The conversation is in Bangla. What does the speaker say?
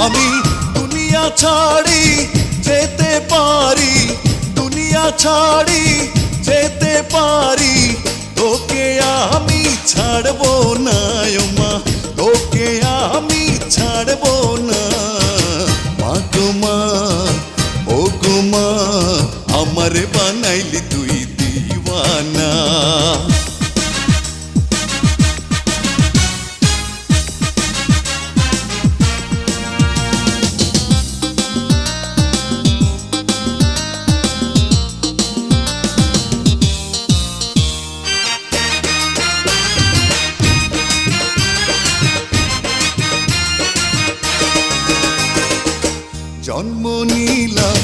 আমি দুনিয়া ছাড়ি যেতে পারি, দুনিয়া ছাড়ি যেতে পারি, তোকে আমি ছাড়বো না ও মা, তোকে আমি ছাড়বো না। মা গো মা, ও গো মা, আমার বানাইলি তুই দিওয়ানা। জন্ম নিলাম